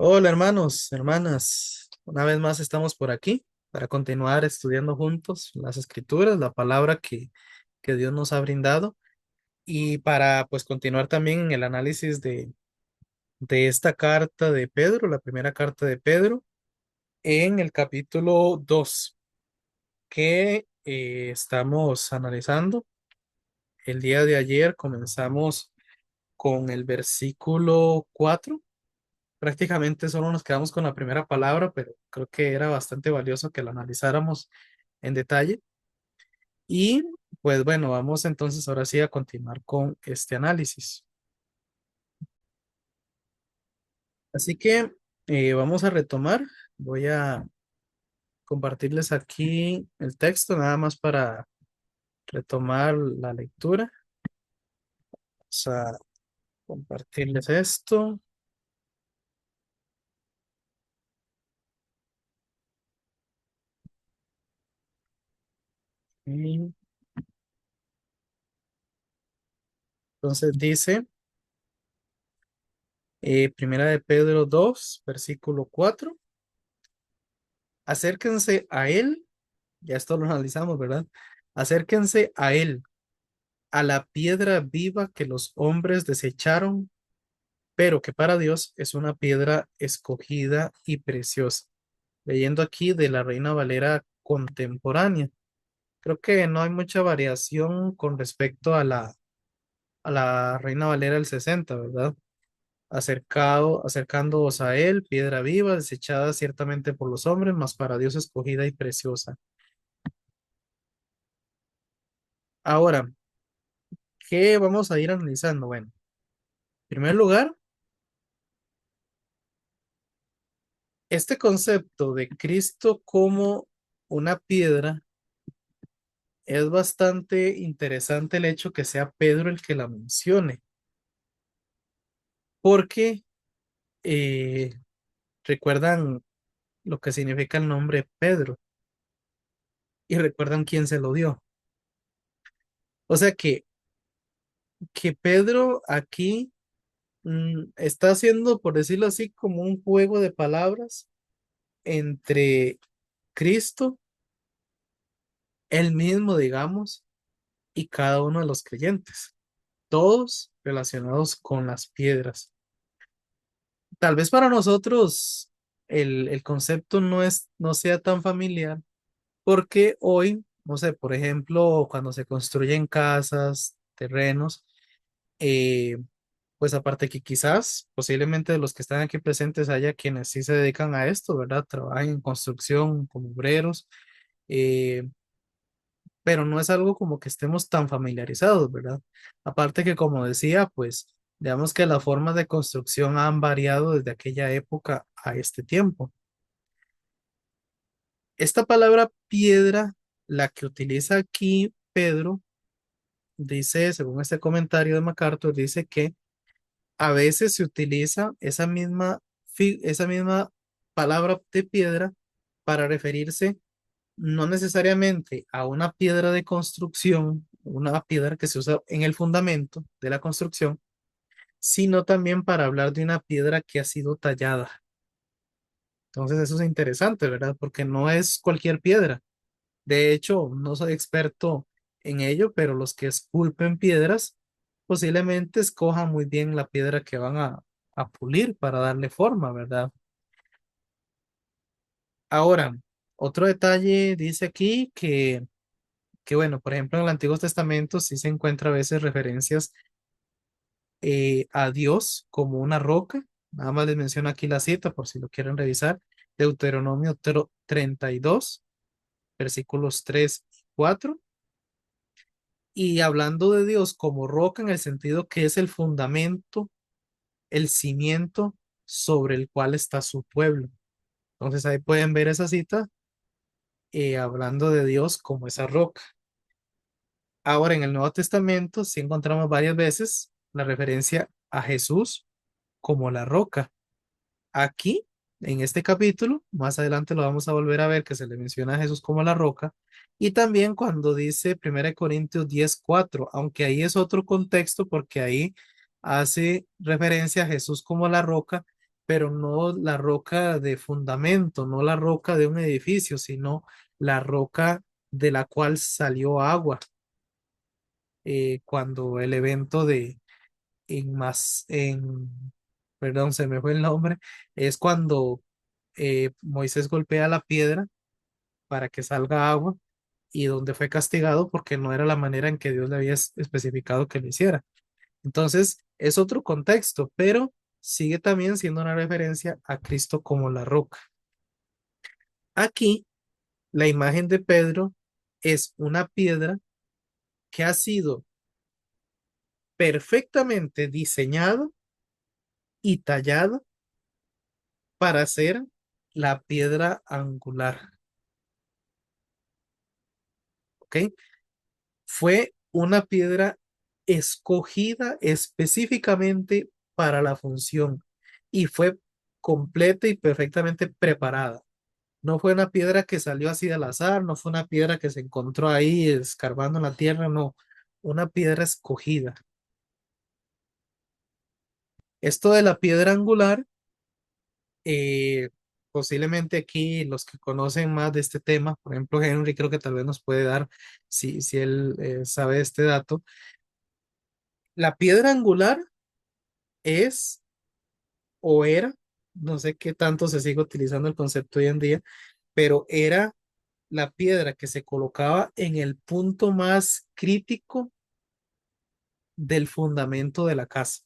Hola hermanos, hermanas, una vez más estamos por aquí para continuar estudiando juntos las escrituras, la palabra que Dios nos ha brindado y para pues continuar también en el análisis de esta carta de Pedro, la primera carta de Pedro, en el capítulo 2 que estamos analizando. El día de ayer comenzamos con el versículo 4. Prácticamente solo nos quedamos con la primera palabra, pero creo que era bastante valioso que la analizáramos en detalle. Y pues bueno, vamos entonces ahora sí a continuar con este análisis. Así que vamos a retomar. Voy a compartirles aquí el texto nada más para retomar la lectura. Vamos a compartirles esto. Y entonces dice, Primera de Pedro 2 versículo 4: acérquense a él. Ya esto lo analizamos, ¿verdad? Acérquense a él, a la piedra viva que los hombres desecharon, pero que para Dios es una piedra escogida y preciosa. Leyendo aquí de la Reina Valera contemporánea. Creo que no hay mucha variación con respecto a la Reina Valera del 60, ¿verdad? Acercándoos a él, piedra viva, desechada ciertamente por los hombres, mas para Dios escogida y preciosa. Ahora, ¿qué vamos a ir analizando? Bueno, en primer lugar, este concepto de Cristo como una piedra es bastante interesante el hecho que sea Pedro el que la mencione, porque eh, recuerdan lo que significa el nombre Pedro y recuerdan quién se lo dio. O sea que Pedro aquí está haciendo, por decirlo así, como un juego de palabras entre Cristo, él mismo, digamos, y cada uno de los creyentes, todos relacionados con las piedras. Tal vez para nosotros el concepto no sea tan familiar, porque hoy, no sé, por ejemplo, cuando se construyen casas, terrenos, eh, pues aparte que quizás, posiblemente de los que están aquí presentes haya quienes sí se dedican a esto, ¿verdad? Trabajan en construcción como obreros, eh, pero no es algo como que estemos tan familiarizados, ¿verdad? Aparte que, como decía, pues digamos que las formas de construcción han variado desde aquella época a este tiempo. Esta palabra piedra, la que utiliza aquí Pedro, dice, según este comentario de MacArthur, dice que a veces se utiliza esa misma palabra de piedra para referirse no necesariamente a una piedra de construcción, una piedra que se usa en el fundamento de la construcción, sino también para hablar de una piedra que ha sido tallada. Entonces eso es interesante, ¿verdad? Porque no es cualquier piedra. De hecho, no soy experto en ello, pero los que esculpen piedras posiblemente escojan muy bien la piedra que van a pulir para darle forma, ¿verdad? Ahora, otro detalle dice aquí que bueno, por ejemplo, en el Antiguo Testamento sí se encuentra a veces referencias a Dios como una roca. Nada más les menciono aquí la cita por si lo quieren revisar. Deuteronomio 32, versículos 3 y 4. Y hablando de Dios como roca en el sentido que es el fundamento, el cimiento sobre el cual está su pueblo. Entonces ahí pueden ver esa cita hablando de Dios como esa roca. Ahora en el Nuevo Testamento sí encontramos varias veces la referencia a Jesús como la roca. Aquí, en este capítulo, más adelante lo vamos a volver a ver que se le menciona a Jesús como la roca. Y también cuando dice 1 Corintios 10:4, aunque ahí es otro contexto porque ahí hace referencia a Jesús como la roca pero no la roca de fundamento, no la roca de un edificio, sino la roca de la cual salió agua cuando el evento de perdón, se me fue el nombre, es cuando Moisés golpea la piedra para que salga agua y donde fue castigado porque no era la manera en que Dios le había especificado que lo hiciera. Entonces, es otro contexto, pero sigue también siendo una referencia a Cristo como la roca. Aquí, la imagen de Pedro es una piedra que ha sido perfectamente diseñada y tallada para ser la piedra angular, ¿ok? Fue una piedra escogida específicamente para la función y fue completa y perfectamente preparada. No fue una piedra que salió así al azar, no fue una piedra que se encontró ahí escarbando en la tierra, no, una piedra escogida. Esto de la piedra angular, eh, posiblemente aquí los que conocen más de este tema, por ejemplo Henry, creo que tal vez nos puede dar, si él sabe este dato. La piedra angular es o era, no sé qué tanto se sigue utilizando el concepto hoy en día, pero era la piedra que se colocaba en el punto más crítico del fundamento de la casa,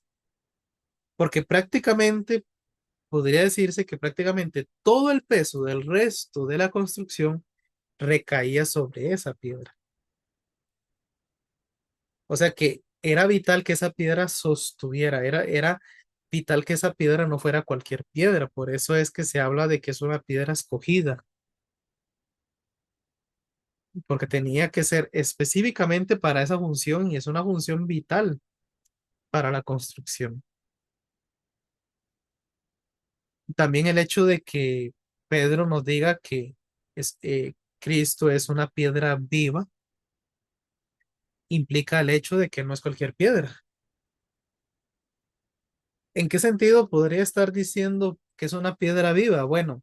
porque prácticamente podría decirse que prácticamente todo el peso del resto de la construcción recaía sobre esa piedra. O sea que era vital que esa piedra sostuviera, era vital que esa piedra no fuera cualquier piedra, por eso es que se habla de que es una piedra escogida, porque tenía que ser específicamente para esa función y es una función vital para la construcción. También el hecho de que Pedro nos diga que Cristo es una piedra viva implica el hecho de que no es cualquier piedra. ¿En qué sentido podría estar diciendo que es una piedra viva? Bueno,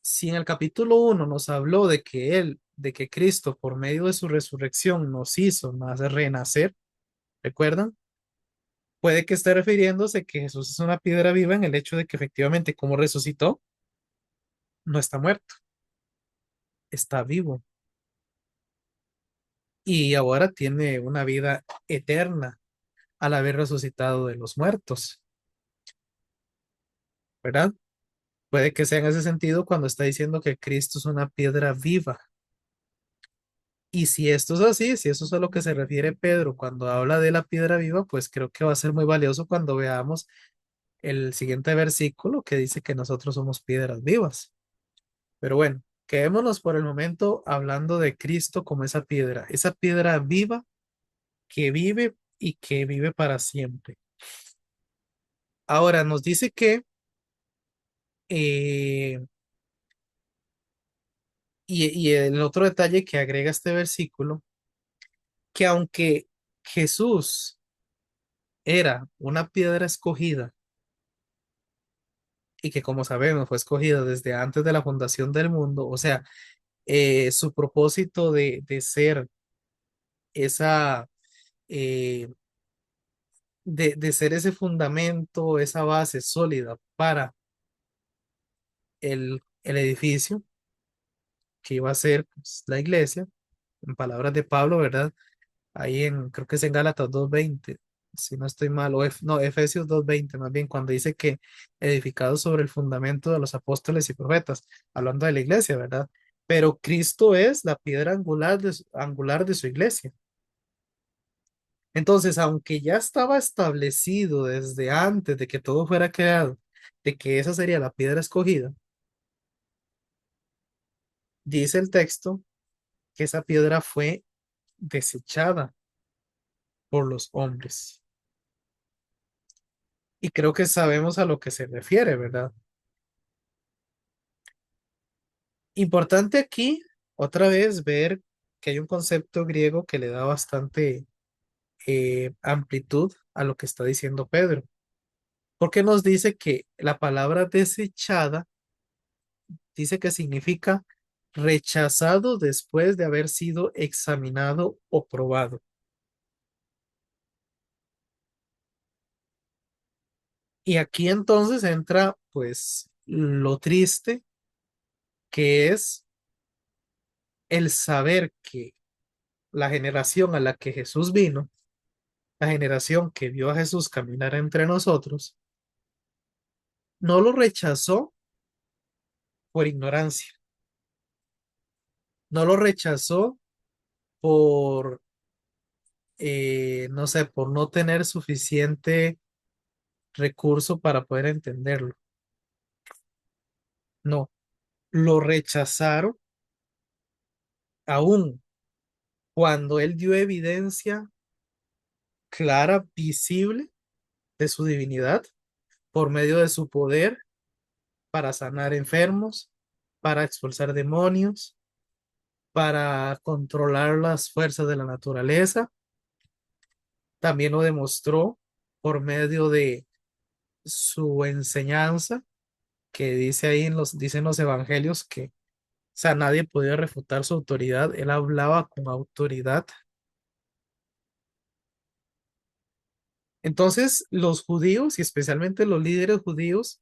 si en el capítulo 1 nos habló de que Cristo por medio de su resurrección nos hizo más renacer, ¿recuerdan? Puede que esté refiriéndose que Jesús es una piedra viva en el hecho de que efectivamente como resucitó, no está muerto, está vivo y ahora tiene una vida eterna al haber resucitado de los muertos, ¿verdad? Puede que sea en ese sentido cuando está diciendo que Cristo es una piedra viva. Y si esto es así, si eso es a lo que se refiere Pedro cuando habla de la piedra viva, pues creo que va a ser muy valioso cuando veamos el siguiente versículo que dice que nosotros somos piedras vivas. Pero bueno, quedémonos por el momento hablando de Cristo como esa piedra viva que vive y que vive para siempre. Ahora nos dice que, eh, y el otro detalle que agrega este versículo, que aunque Jesús era una piedra escogida y que como sabemos fue escogida desde antes de la fundación del mundo, o sea, su propósito de ser esa, eh, de ser ese fundamento, esa base sólida para el edificio que iba a ser pues, la iglesia, en palabras de Pablo, ¿verdad? Ahí creo que es en Gálatas 2:20 si no estoy mal, no, Efesios 2:20 más bien, cuando dice que edificado sobre el fundamento de los apóstoles y profetas, hablando de la iglesia, ¿verdad? Pero Cristo es la piedra angular de su iglesia. Entonces, aunque ya estaba establecido desde antes de que todo fuera creado, de que esa sería la piedra escogida, dice el texto que esa piedra fue desechada por los hombres. Y creo que sabemos a lo que se refiere, ¿verdad? Importante aquí, otra vez, ver que hay un concepto griego que le da bastante amplitud a lo que está diciendo Pedro. porque nos dice que la palabra desechada dice que significa rechazado después de haber sido examinado o probado. Y aquí entonces entra pues lo triste que es el saber que la generación a la que Jesús vino, la generación que vio a Jesús caminar entre nosotros, no lo rechazó por ignorancia, no lo rechazó por, no sé, por no tener suficiente recurso para poder entenderlo. No, lo rechazaron aún cuando él dio evidencia clara, visible de su divinidad por medio de su poder para sanar enfermos, para expulsar demonios, para controlar las fuerzas de la naturaleza. También lo demostró por medio de su enseñanza, que dice ahí dicen los evangelios que, o sea, nadie podía refutar su autoridad. Él hablaba con autoridad. Entonces, los judíos y especialmente los líderes judíos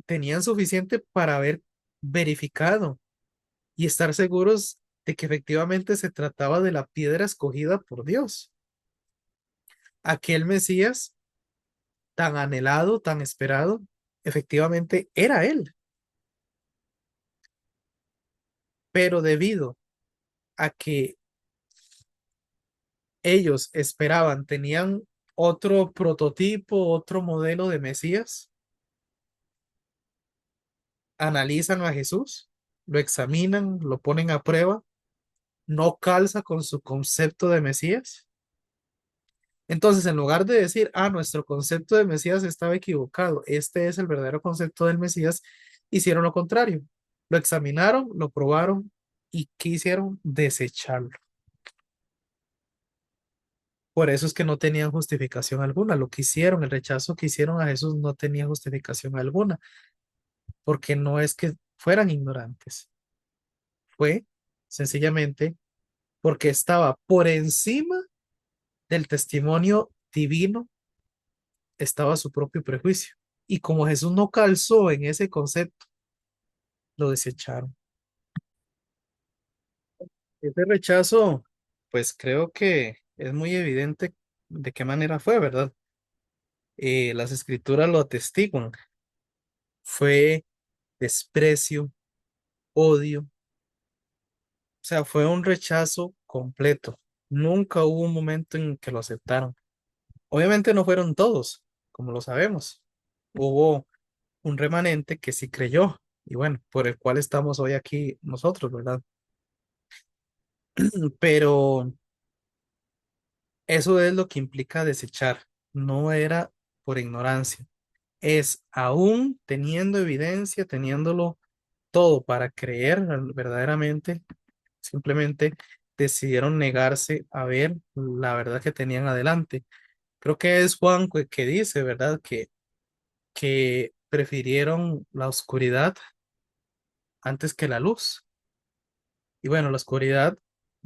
tenían suficiente para haber verificado y estar seguros de que efectivamente se trataba de la piedra escogida por Dios. Aquel Mesías tan anhelado, tan esperado, efectivamente era él, pero debido a que ellos esperaban, tenían otro prototipo, otro modelo de Mesías, analizan a Jesús, lo examinan, lo ponen a prueba, no calza con su concepto de Mesías. Entonces, en lugar de decir, ah, nuestro concepto de Mesías estaba equivocado, este es el verdadero concepto del Mesías, hicieron lo contrario. Lo examinaron, lo probaron y ¿qué hicieron? Desecharlo. Por eso es que no tenían justificación alguna. Lo que hicieron, el rechazo que hicieron a Jesús no tenía justificación alguna, porque no es que fueran ignorantes, fue sencillamente porque estaba por encima del testimonio divino, estaba su propio prejuicio. Y como Jesús no calzó en ese concepto, lo desecharon. Ese rechazo, pues creo que es muy evidente de qué manera fue, ¿verdad? Las escrituras lo atestiguan. Fue desprecio, odio, o sea, fue un rechazo completo. Nunca hubo un momento en que lo aceptaron. Obviamente no fueron todos, como lo sabemos. Hubo un remanente que sí creyó y bueno, por el cual estamos hoy aquí nosotros, ¿verdad? Pero eso es lo que implica desechar. No era por ignorancia. Es aún teniendo evidencia, teniéndolo todo para creer verdaderamente, simplemente decidieron negarse a ver la verdad que tenían adelante. Creo que es Juan que dice, ¿verdad? Que prefirieron la oscuridad antes que la luz. Y bueno, la oscuridad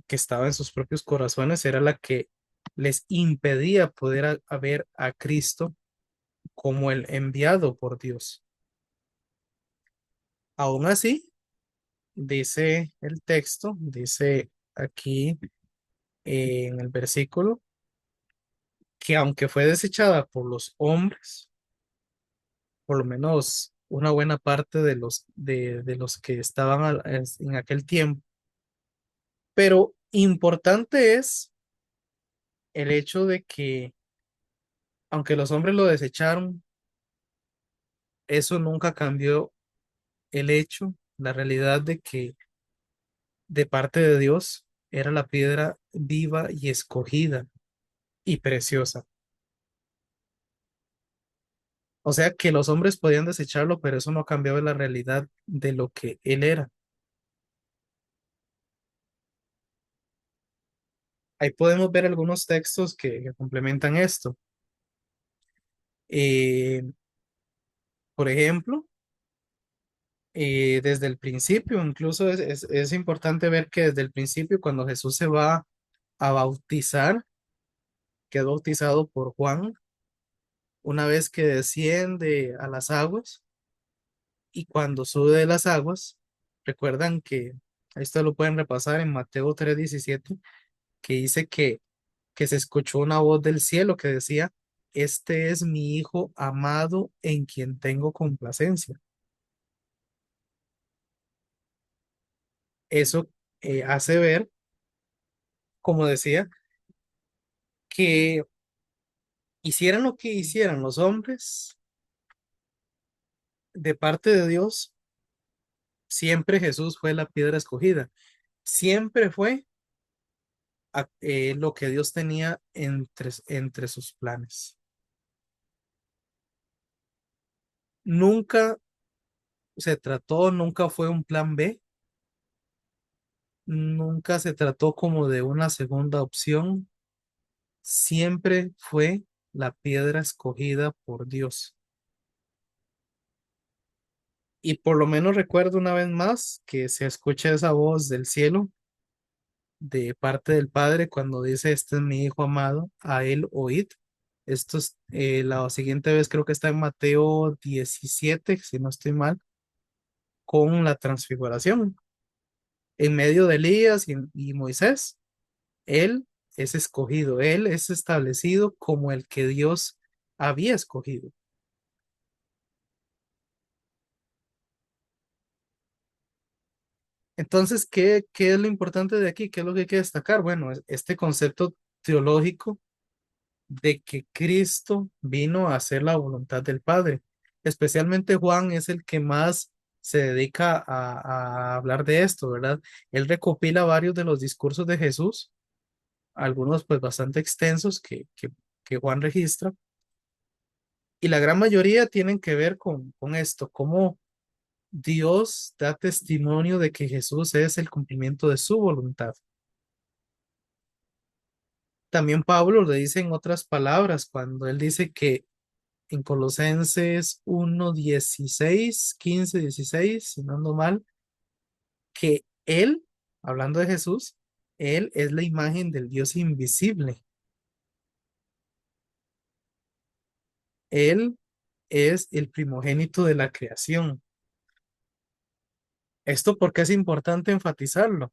que estaba en sus propios corazones era la que les impedía poder a ver a Cristo como el enviado por Dios. Aún así, dice el texto, dice aquí en el versículo, que aunque fue desechada por los hombres, por lo menos una buena parte de los que estaban en aquel tiempo, pero importante es el hecho de que aunque los hombres lo desecharon, eso nunca cambió el hecho, la realidad de que de parte de Dios era la piedra viva y escogida y preciosa. O sea que los hombres podían desecharlo, pero eso no cambiaba la realidad de lo que él era. Ahí podemos ver algunos textos que complementan esto. Eh, por ejemplo, desde el principio, incluso es importante ver que desde el principio, cuando Jesús se va a bautizar, que es bautizado por Juan, una vez que desciende a las aguas y cuando sube de las aguas, recuerdan que esto lo pueden repasar en Mateo 3:17, que dice que se escuchó una voz del cielo que decía, este es mi hijo amado en quien tengo complacencia. Eso hace ver, como decía, que hicieran lo que hicieran los hombres de parte de Dios, siempre Jesús fue la piedra escogida, siempre fue lo que Dios tenía entre sus planes. Nunca se trató, nunca fue un plan B, nunca se trató como de una segunda opción, siempre fue la piedra escogida por Dios. Y por lo menos recuerdo una vez más que se escucha esa voz del cielo de parte del Padre cuando dice, este es mi Hijo amado, a él oíd. Esto es, la siguiente vez creo que está en Mateo 17 si no estoy mal, con la transfiguración. En medio de Elías y Moisés, él es escogido, él es establecido como el que Dios había escogido. Entonces, ¿qué es lo importante de aquí? ¿Qué es lo que hay que destacar? Bueno, este concepto teológico de que Cristo vino a hacer la voluntad del Padre. Especialmente Juan es el que más se dedica a hablar de esto, ¿verdad? Él recopila varios de los discursos de Jesús, algunos pues bastante extensos que Juan registra, y la gran mayoría tienen que ver con esto, cómo Dios da testimonio de que Jesús es el cumplimiento de su voluntad. También Pablo le dice en otras palabras, cuando él dice que en Colosenses 1:16, 15, 16 si no ando mal, que Él, hablando de Jesús, Él es la imagen del Dios invisible. Él es el primogénito de la creación. ¿Esto por qué es importante enfatizarlo?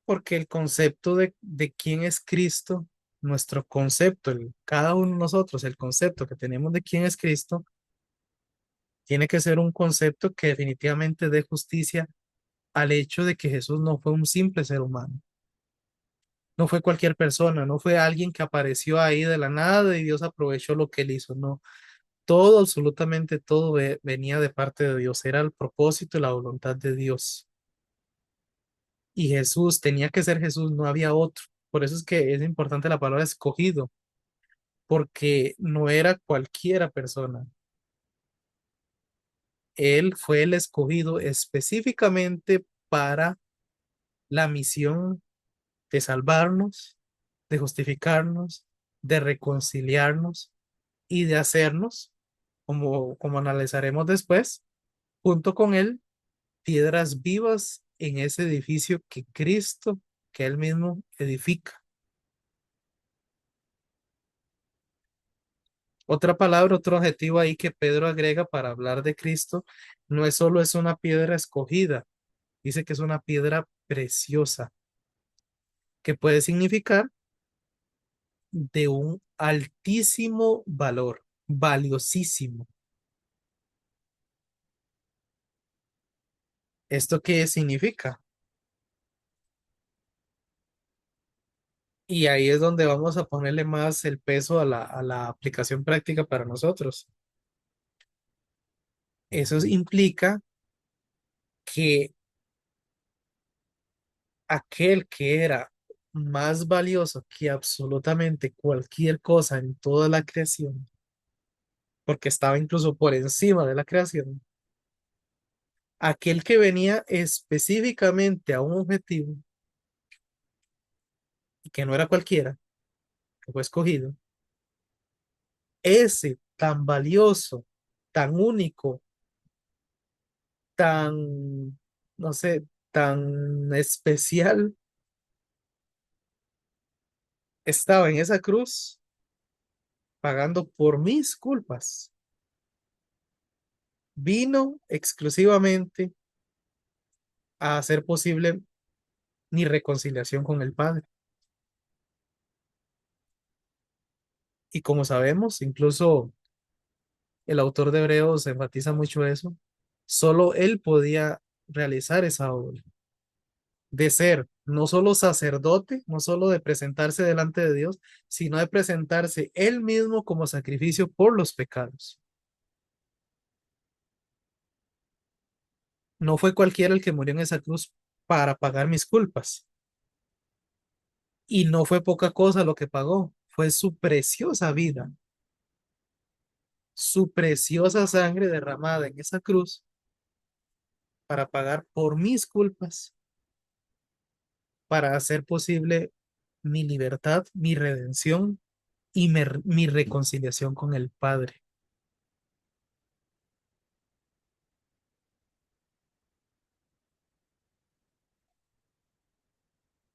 Porque el concepto de quién es Cristo, nuestro concepto, cada uno de nosotros, el concepto que tenemos de quién es Cristo, tiene que ser un concepto que definitivamente dé justicia al hecho de que Jesús no fue un simple ser humano, no fue cualquier persona, no fue alguien que apareció ahí de la nada y Dios aprovechó lo que él hizo, no, todo, absolutamente todo venía de parte de Dios, era el propósito y la voluntad de Dios. Y Jesús tenía que ser Jesús, no había otro. Por eso es que es importante la palabra escogido, porque no era cualquiera persona. Él fue el escogido específicamente para la misión de salvarnos, de justificarnos, de reconciliarnos y de hacernos, como analizaremos después, junto con Él, piedras vivas en ese edificio que Cristo, que Él mismo edifica. Otra palabra, otro adjetivo ahí que Pedro agrega para hablar de Cristo, no es solo es una piedra escogida, dice que es una piedra preciosa, que puede significar de un altísimo valor, valiosísimo. ¿Esto qué significa? Y ahí es donde vamos a ponerle más el peso a la aplicación práctica para nosotros. Eso implica que aquel que era más valioso que absolutamente cualquier cosa en toda la creación, porque estaba incluso por encima de la creación, aquel que venía específicamente a un objetivo y que no era cualquiera, que fue escogido, ese tan valioso, tan único, tan, no sé, tan especial, estaba en esa cruz pagando por mis culpas. Vino exclusivamente a hacer posible mi reconciliación con el Padre. Y como sabemos, incluso el autor de Hebreos enfatiza mucho eso, solo él podía realizar esa obra, de ser no solo sacerdote, no solo de presentarse delante de Dios, sino de presentarse él mismo como sacrificio por los pecados. No fue cualquiera el que murió en esa cruz para pagar mis culpas. Y no fue poca cosa lo que pagó, fue su preciosa vida, su preciosa sangre derramada en esa cruz para pagar por mis culpas, para hacer posible mi libertad, mi redención y mi reconciliación con el Padre.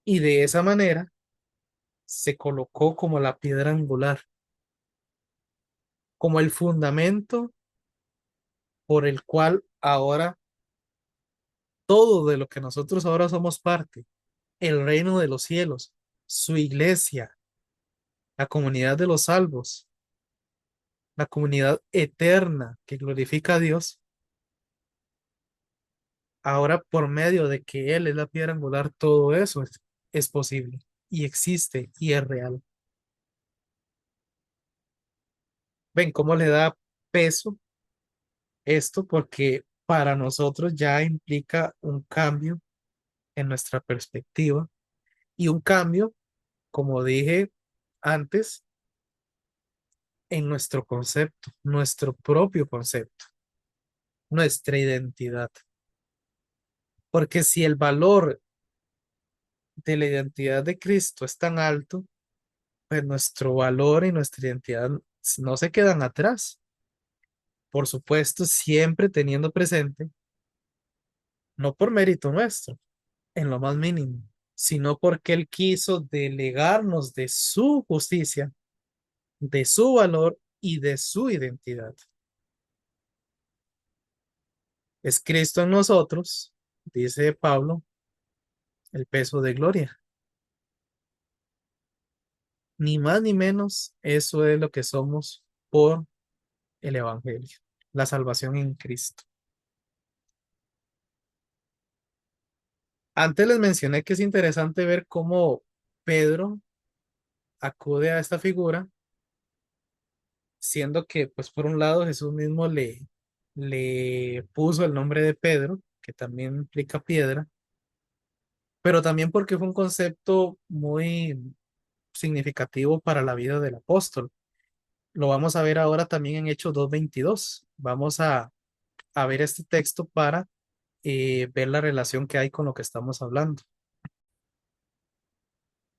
Y de esa manera se colocó como la piedra angular, como el fundamento por el cual ahora todo de lo que nosotros ahora somos parte, el reino de los cielos, su iglesia, la comunidad de los salvos, la comunidad eterna que glorifica a Dios, ahora por medio de que Él es la piedra angular, todo eso es posible y existe y es real. ¿Ven cómo le da peso esto? Porque para nosotros ya implica un cambio en nuestra perspectiva y un cambio, como dije antes, en nuestro concepto, nuestro propio concepto, nuestra identidad. Porque si el valor de la identidad de Cristo es tan alto, pues nuestro valor y nuestra identidad no se quedan atrás. Por supuesto, siempre teniendo presente, no por mérito nuestro, en lo más mínimo, sino porque Él quiso delegarnos de su justicia, de su valor y de su identidad. Es Cristo en nosotros, dice Pablo, el peso de gloria. Ni más ni menos, eso es lo que somos por el Evangelio, la salvación en Cristo. Antes les mencioné que es interesante ver cómo Pedro acude a esta figura, siendo que, pues por un lado, Jesús mismo le puso el nombre de Pedro, que también implica piedra, pero también porque fue un concepto muy significativo para la vida del apóstol. Lo vamos a ver ahora también en Hechos 2:22. Vamos a ver este texto para ver la relación que hay con lo que estamos hablando.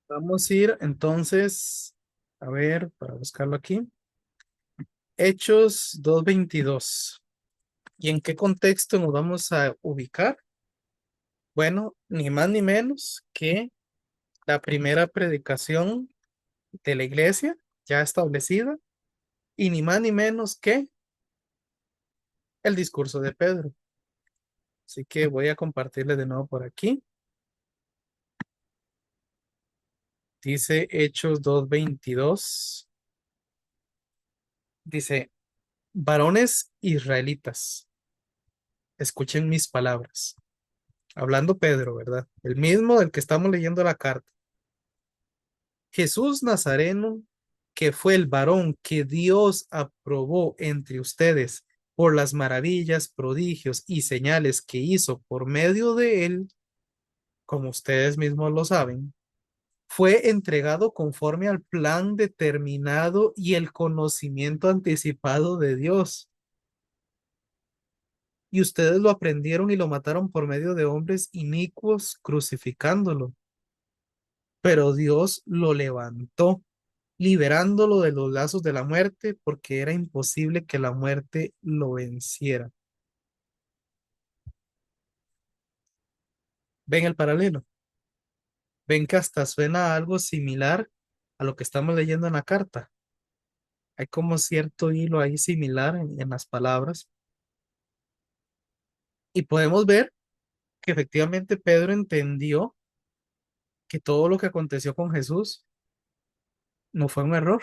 Vamos a ir entonces, a ver, para buscarlo aquí. Hechos 2:22. ¿Y en qué contexto nos vamos a ubicar? Bueno, ni más ni menos que la primera predicación de la iglesia ya establecida y ni más ni menos que el discurso de Pedro. Así que voy a compartirles de nuevo por aquí. Dice Hechos 2:22. Dice, varones israelitas, escuchen mis palabras. Hablando Pedro, ¿verdad? El mismo del que estamos leyendo la carta. Jesús Nazareno, que fue el varón que Dios aprobó entre ustedes por las maravillas, prodigios y señales que hizo por medio de él, como ustedes mismos lo saben, fue entregado conforme al plan determinado y el conocimiento anticipado de Dios. Y ustedes lo aprendieron y lo mataron por medio de hombres inicuos, crucificándolo. Pero Dios lo levantó, liberándolo de los lazos de la muerte, porque era imposible que la muerte lo venciera. ¿Ven el paralelo? ¿Ven que hasta suena algo similar a lo que estamos leyendo en la carta? Hay como cierto hilo ahí similar en las palabras. Y podemos ver que efectivamente Pedro entendió que todo lo que aconteció con Jesús no fue un error,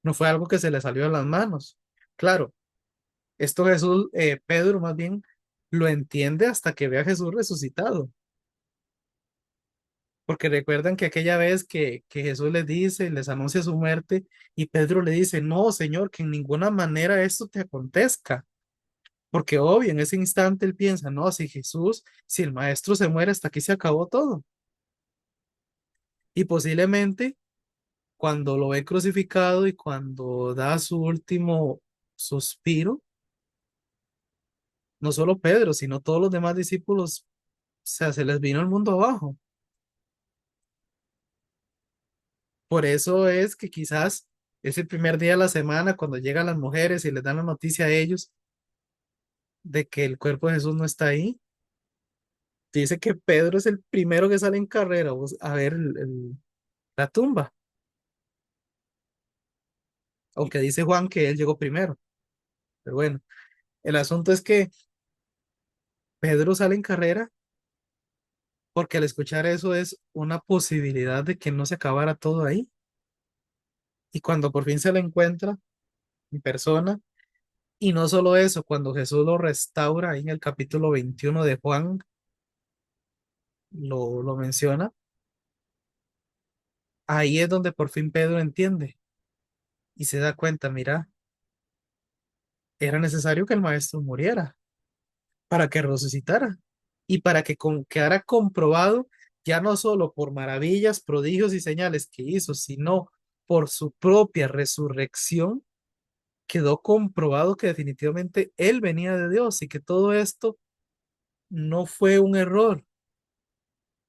no fue algo que se le salió de las manos. Claro, esto Jesús, Pedro más bien, lo entiende hasta que ve a Jesús resucitado. Porque recuerdan que aquella vez que Jesús les dice, les anuncia su muerte, y Pedro le dice, no, Señor, que en ninguna manera esto te acontezca. Porque obvio, en ese instante él piensa, no, si Jesús, si el maestro se muere, hasta aquí se acabó todo. Y posiblemente cuando lo ve crucificado y cuando da su último suspiro, no solo Pedro, sino todos los demás discípulos, o sea, se les vino el mundo abajo. Por eso es que quizás ese primer día de la semana, cuando llegan las mujeres y les dan la noticia a ellos de que el cuerpo de Jesús no está ahí, dice que Pedro es el primero que sale en carrera a ver la tumba, aunque dice Juan que él llegó primero. Pero bueno, el asunto es que Pedro sale en carrera porque al escuchar eso es una posibilidad de que no se acabara todo ahí. Y cuando por fin se lo encuentra en persona, y no solo eso, cuando Jesús lo restaura ahí en el capítulo 21 de Juan, lo menciona, ahí es donde por fin Pedro entiende y se da cuenta, mira, era necesario que el maestro muriera para que resucitara y para que quedara comprobado ya no solo por maravillas, prodigios y señales que hizo, sino por su propia resurrección, quedó comprobado que definitivamente él venía de Dios y que todo esto no fue un error,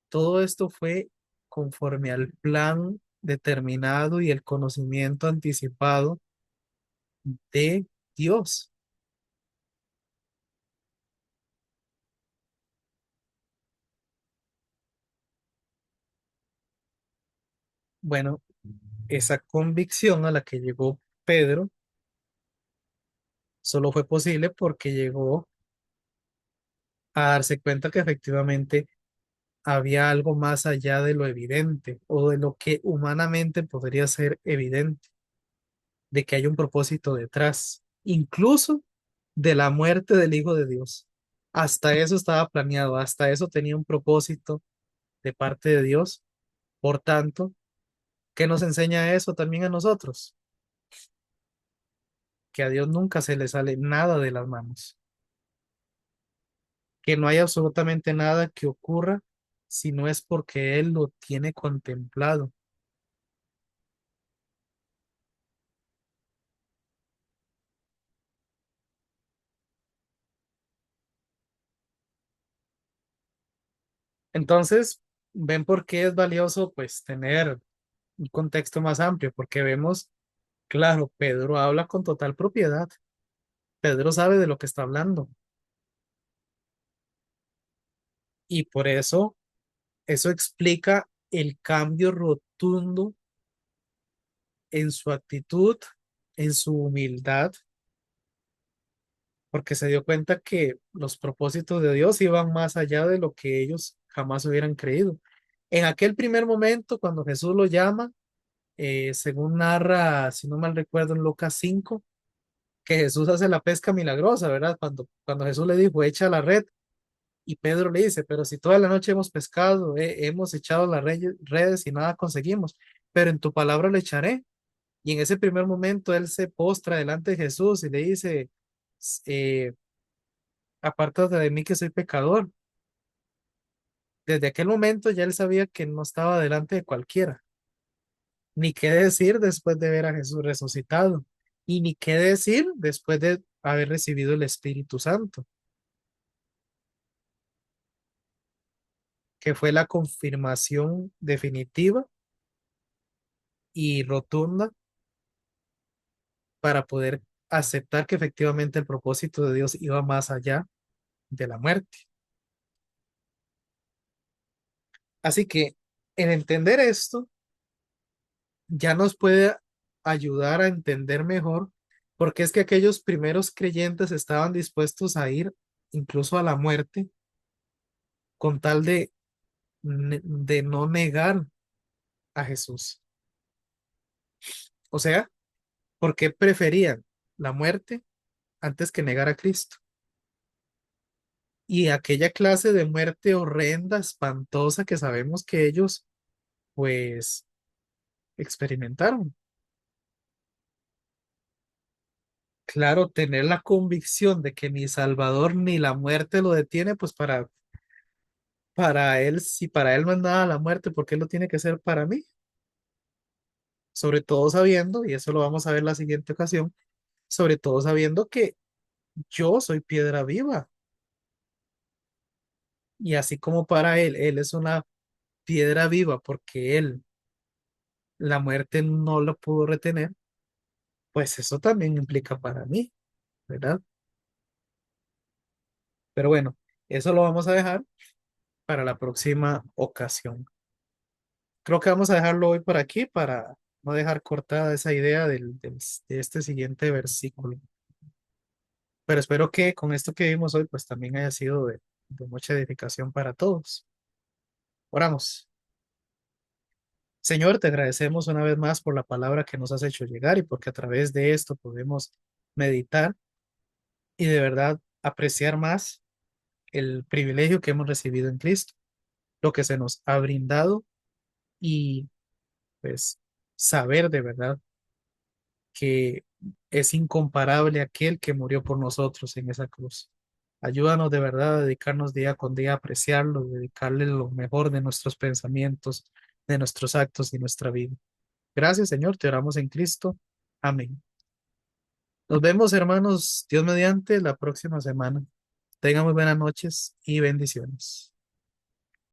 todo esto fue conforme al plan determinado y el conocimiento anticipado de Dios. Bueno, esa convicción a la que llegó Pedro solo fue posible porque llegó a darse cuenta que efectivamente había algo más allá de lo evidente o de lo que humanamente podría ser evidente, de que hay un propósito detrás, incluso de la muerte del Hijo de Dios. Hasta eso estaba planeado, hasta eso tenía un propósito de parte de Dios. Por tanto, ¿qué nos enseña eso también a nosotros? Que a Dios nunca se le sale nada de las manos, que no hay absolutamente nada que ocurra si no es porque Él lo tiene contemplado. Entonces, ven por qué es valioso pues tener un contexto más amplio, porque vemos, claro, Pedro habla con total propiedad. Pedro sabe de lo que está hablando y por eso explica el cambio rotundo en su actitud, en su humildad, porque se dio cuenta que los propósitos de Dios iban más allá de lo que ellos jamás hubieran creído. En aquel primer momento, cuando Jesús lo llama, según narra, si no mal recuerdo, en Lucas 5, que Jesús hace la pesca milagrosa, ¿verdad? Cuando Jesús le dijo, echa la red, y Pedro le dice, pero si toda la noche hemos pescado, hemos echado las redes y nada conseguimos, pero en tu palabra le echaré. Y en ese primer momento él se postra delante de Jesús y le dice, eh, apártate de mí que soy pecador. Desde aquel momento ya él sabía que no estaba delante de cualquiera, ni qué decir después de ver a Jesús resucitado, y ni qué decir después de haber recibido el Espíritu Santo, que fue la confirmación definitiva y rotunda para poder aceptar que efectivamente el propósito de Dios iba más allá de la muerte. Así que en entender esto, ya nos puede ayudar a entender mejor porque es que aquellos primeros creyentes estaban dispuestos a ir incluso a la muerte con tal de no negar a Jesús. O sea, ¿por qué preferían la muerte antes que negar a Cristo? Y aquella clase de muerte horrenda, espantosa que sabemos que ellos pues experimentaron. Claro, tener la convicción de que ni Salvador ni la muerte lo detiene, pues para él, si para él no es nada la muerte, ¿por qué lo tiene que ser para mí? Sobre todo sabiendo, y eso lo vamos a ver la siguiente ocasión, sobre todo sabiendo que yo soy piedra viva. Y así como para él es una piedra viva porque él, la muerte no lo pudo retener, pues eso también implica para mí, ¿verdad? Pero bueno, eso lo vamos a dejar para la próxima ocasión. Creo que vamos a dejarlo hoy por aquí para no dejar cortada esa idea de este siguiente versículo. Pero espero que con esto que vimos hoy, pues también haya sido de mucha edificación para todos. Oramos. Señor, te agradecemos una vez más por la palabra que nos has hecho llegar y porque a través de esto podemos meditar y de verdad apreciar más el privilegio que hemos recibido en Cristo, lo que se nos ha brindado y pues saber de verdad que es incomparable aquel que murió por nosotros en esa cruz. Ayúdanos de verdad a dedicarnos día con día a apreciarlo, dedicarle lo mejor de nuestros pensamientos, de nuestros actos y nuestra vida. Gracias, Señor, te oramos en Cristo. Amén. Nos vemos, hermanos, Dios mediante, la próxima semana. Tengan muy buenas noches y bendiciones.